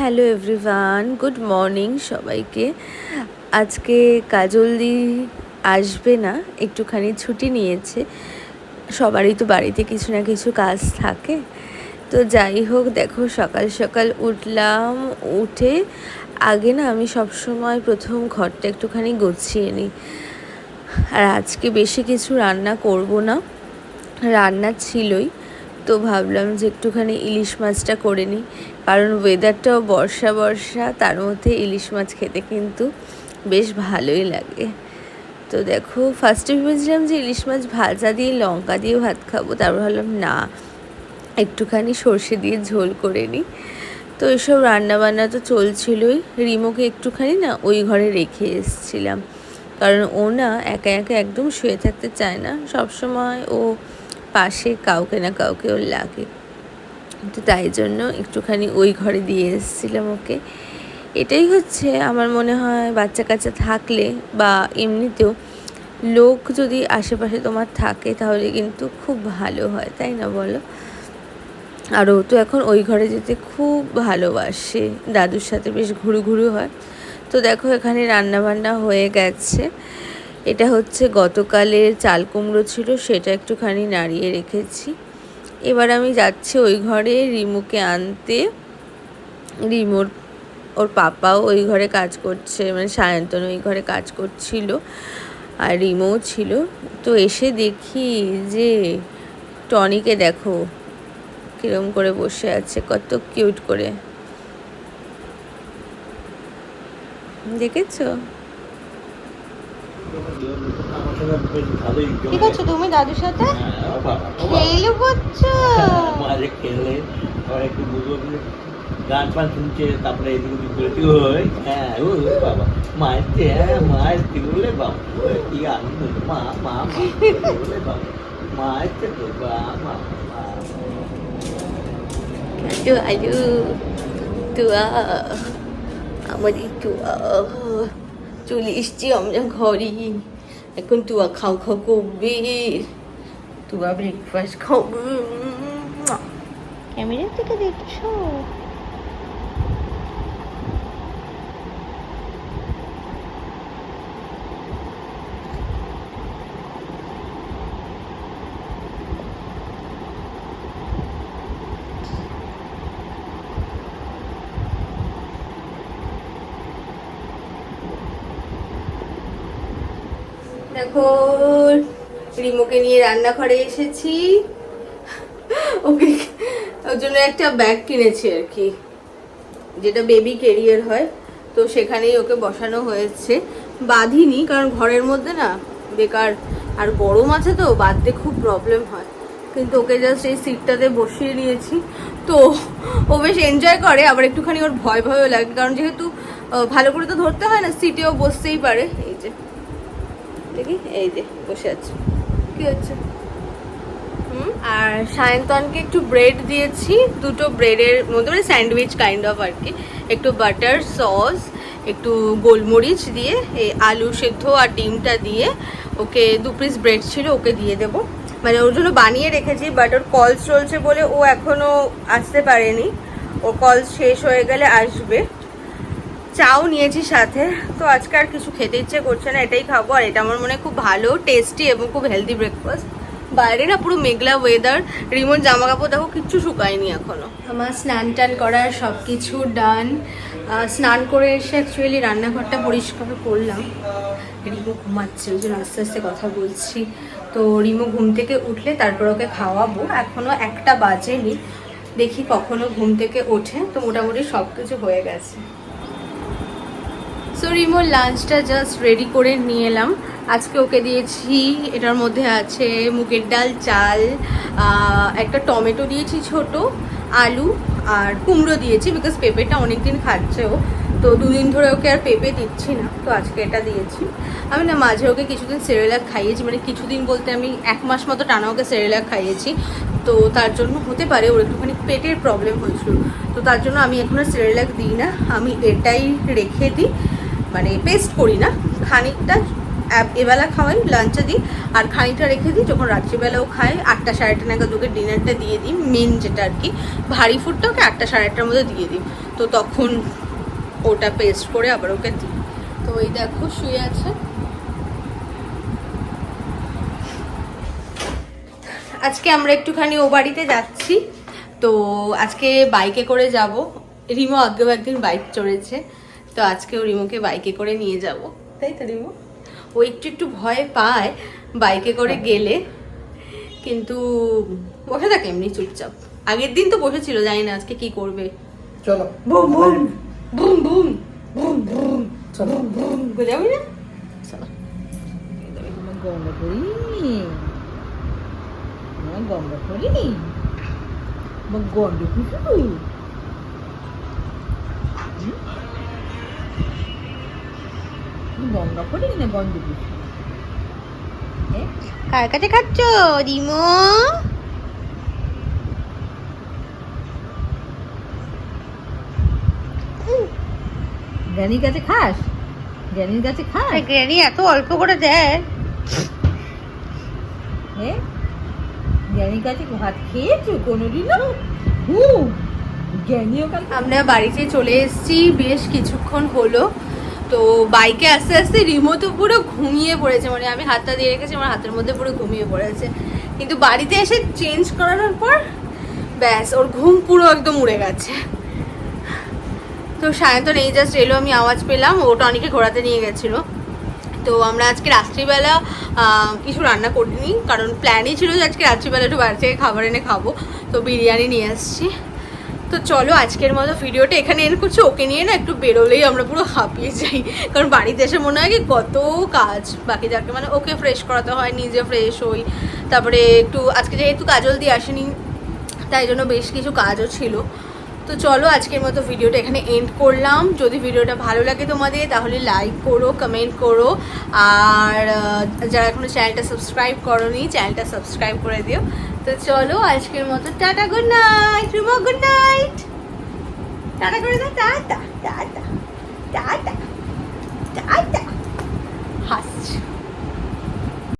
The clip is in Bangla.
হ্যালো এভরিওয়ান, গুড মর্নিং সবাইকে। আজকে কাজলদি আসবে না, একটুখানি ছুটি নিয়েছে। সবারই তো বাড়িতে কিছু না কিছু কাজ থাকে। তো যাই হোক, দেখো সকাল সকাল উঠলাম। উঠে আগে না আমি সবসময় প্রথম ঘরটা একটুখানি গুছিয়ে নিই। আর আজকে বেশি কিছু রান্না করব না, রান্না ছিলই, তো ভাবলাম যে একটুখানি ইলিশ মাছটা করে নিই। কারণ ওয়েদারটাও বর্ষা বর্ষা, তার মধ্যে ইলিশ মাছ খেতে কিন্তু বেশ ভালোই লাগে। তো দেখো, ফার্স্টে ভেবেছিলাম যে ইলিশ মাছ ভাজা দিয়ে লঙ্কা দিয়ে ভাত খাবো, তারপর ভাবলাম না, একটুখানি সর্ষে দিয়ে ঝোল করে নিই। তো এসব রান্নাবান্না তো চলছিলই। রিমোকে একটুখানি না ওই ঘরে রেখে এসেছিলাম, কারণ ও না একা একা একদম শুয়ে থাকতে চায় না, সবসময় ও পাশে কাউকে না কাউকে ওর লাগে। তো তাই জন্য একটুখানি ওই ঘরে দিয়ে এসেছিলাম ওকে। এটাই হচ্ছে আমার মনে হয়, বাচ্চা কাচ্চা থাকলে বা এমনিতেও লোক যদি আশেপাশে তোমার থাকে তাহলে কিন্তু খুব ভালো হয়, তাই না বলো? আর ও তো এখন ওই ঘরে যেতে খুব ভালোবাসে, দাদুর সাথে বেশ ঘুরু ঘুরু হয়। তো দেখো এখানে রান্না বান্না হয়ে গেছে। এটা হচ্ছে গতকালের চাল কুমড়ো ছিল, সেটা একটুখানি নাড়িয়ে রেখেছি। এবার আমি যাচ্ছি ওই ঘরে রিমুকে আনতে। ওর পাপাও ওই ঘরে কাজ করছে, মানে সায়ন্তন ওই ঘরে কাজ করছিল, আর রিমোও ছিল। তো এসে দেখি যে টনিকে দেখো কিরম করে বসে আছে, কত কিউট করে, দেখেছো? কি করছো তুমি দাদুর সাথে? খেলে করছো? মাঝে খেলে আবার একটু বুঝবো, গান ফান শুনছে, তারপরে এদিকে বিদ্রোহী হয়। হ্যাঁ ও বাবা, মায়ের বলে বাবা, কি আনন্দ! মা মা মা বলে বাবা, মায়ের তো মা। আলু তুয়া, আমাদের তুয়া চলে এসছি আমরা ঘরে। এখন তুয়া খাও খাও করবে, তুয়া ব্রেকফাস্ট খাবে। ক্যামেরা থেকে দেখছো? দেখো রিমোকে নিয়ে রান্নাঘরে এসেছি। ওকে ওর জন্য একটা ব্যাগ কিনেছি আর কি, যেটা বেবি ক্যারিয়ার হয়, তো সেখানেই ওকে বসানো হয়েছে। বাঁধিনি কারণ ঘরের মধ্যে না বেকার, আর গরম আছে তো বাঁধতে খুব প্রবলেম হয়, কিন্তু ওকে জাস্ট এই সিটটাতে বসিয়ে নিয়েছি। তো ও বেশ এনজয় করে, আবার একটুখানি ওর ভয় ভয়ও লাগে, কারণ যেহেতু ভালো করে তো ধরতে হয় না, সিটেও বসতেই পারে। এই যে দেখি, এই যে বসে আছে, কি হচ্ছে? আর সায়ন্তনকে একটু ব্রেড দিয়েছি, দুটো ব্রেডের মধ্যে, মানে স্যান্ডউইচ কাইন্ড অফ আর কি, একটু বাটার সস, একটু গোলমরিচ দিয়ে, এই আলু সেদ্ধ আর ডিমটা দিয়ে ওকে 2 পিস ব্রেড ছিল, ওকে দিয়ে দেবো। মানে ওর জন্য বানিয়ে রেখেছি, বাট ওর কল চলছে বলে ও এখনও আসতে পারেনি, ওর কল শেষ হয়ে গেলে আসবে। চাও নিয়েছি সাথে, তো আজকে আর কিছু খেতে ইচ্ছে করছে না, এটাই খাবো। আর এটা আমার মনে হয় খুব ভালো, টেস্টি এবং খুব হেলদি ব্রেকফাস্ট। বাইরে না পুরো মেঘলা ওয়েদার, রিমোট জামা কাপড় দেখো কিচ্ছু শুকায়নি এখনো। আমার স্নান টান করার সব কিছু ডান। স্নান করে এসে অ্যাকচুয়ালি রান্নাঘরটা পরিষ্কার করলাম। রিমো ঘুমাচ্ছে, ওই জন্য আস্তে আস্তে কথা বলছি। তো রিমো ঘুম থেকে উঠলে তারপর ওকে খাওয়াবো, এখনো 1টা বাজেনি, দেখি কখনো ঘুম থেকে ওঠে। তো মোটামুটি সব কিছু হয়ে গেছে। সো রিমোর লাঞ্চটা জাস্ট রেডি করে নিয়ে এলাম। আজকে ওকে দিয়েছি, এটার মধ্যে আছে মুগের ডাল, চাল, একটা টমেটো দিয়েছি ছোট, আলু আর কুমড়ো দিয়েছি, বিকজ পেঁপেটা অনেকদিন খাচ্ছে ও, তো 2 দিন ধরে ওকে আর পেঁপে দিচ্ছি না, তো আজকে এটা দিয়েছি। আমি না মাঝে ওকে কিছুদিন সেরেলাক খাইয়েছি, মানে কিছুদিন বলতে আমি 1 মাস মতো টানা ওকে সেরেলাক খাইয়েছি। তো তার জন্য হতে পারে ওর একটুখানি পেটের প্রবলেম হয়েছিল, তো তার জন্য আমি এখন আর সেরেলাক দিই না, আমি এটাই রেখে দিই, মানে পেস্ট করি না, খানিকটা এবেলা খাওয়াই, লাঞ্চে দিই, আর খানিকটা রেখে দিই, যখন রাত্রিবেলাও খাই 8টা 8:30 নাগাদ ওকে ডিনারটা দিয়ে দিই, মেন যেটা আর কি ভারী ফুডটা ওকে 8টা 8:30টার মধ্যে দিয়ে দিই, তো তখন ওটা পেস্ট করে আবার ওকে দিই। তো এই দেখো শুয়ে আছে। আজকে আমরা একটুখানি ও বাড়িতে যাচ্ছি, তো আজকে বাইকে করে যাব। রিমো আগেও একদিন বাইক চড়েছে, তো আজকেও রিমোকে বাইকে করে নিয়ে যাব, তাই তো রিমো? ও একটু একটু ভয় পায় বাইকে করে গেলে, কিন্তু বসে থাকে এমনি চুপচাপ। আগের দিন তো বসেছিল, জানি না আজকে কি করবে। চলো boom boom boom boom boom boom চলো বুম যাবি না? চলো। গঙ্গা করি গঙ্গা করি গন্ড পুষু গঙ্গা করি না গন্ড পুষু। কার কাছে খাচ্ছ রিমো? গ্রানির কাছে খাস? গ্রানির কাছে খাস? গ্র্যানি এত অল্প করে দেয়। গ্রানির কাছে ভাত খেয়েছো কোনোদিনও? জ্ঞানীও কাল আমরা বাড়িতে চলে এসেছি বেশ কিছুক্ষণ হলো। তো বাইকে আস্তে আস্তে রিমো তো পুরো ঘুমিয়ে পড়েছে, মানে আমি হাতটা দিয়ে রেখেছি, আমার হাতের মধ্যে পুরো ঘুমিয়ে পড়েছে। কিন্তু বাড়িতে এসে চেঞ্জ করানোর পর ব্যাস ওর ঘুম পুরো একদম উড়ে গেছে। তো সায়ন্তন এই জাস্ট এলো, আমি আওয়াজ পেলাম, ওটা অনেকে ঘোরাতে নিয়ে গেছিলো। তো আমরা আজকে রাত্রিবেলা কিছু রান্না করিনি, কারণ প্ল্যানই ছিল যে আজকে রাত্রিবেলা একটু বাইরে থেকে খাবার এনে খাবো, তো বিরিয়ানি নিয়ে আসছি। তো চলো আজকের মতো ভিডিওটা এখানে এন্ড করছি। ওকে নিয়ে না একটু বেরোলেই আমরা পুরো হাঁপিয়ে যাই, কারণ বাড়িতে এসে মনে হয় কি কত কাজ বাকি থাকে, মানে ওকে ফ্রেশ করাতে হয়, নিজে ফ্রেশ হই, তারপরে একটু আজকে যেহেতু কাজল দিয়ে আসেনি তাই জন্য বেশ কিছু কাজও ছিল। তো চলো আজকের মতো ভিডিওটা এখানে এন্ড করলাম। যদি ভিডিওটা ভালো লাগে তোমাদের তাহলে লাইক করো, কমেন্ট করো, আর যারা এখনো চ্যানেলটা সাবস্ক্রাইব করোনি চ্যানেলটা সাবস্ক্রাইব করে দিও। তো চলো আজকের মতো tata, good night Rimo, good night, tata করে দাও, টাটা টাটা।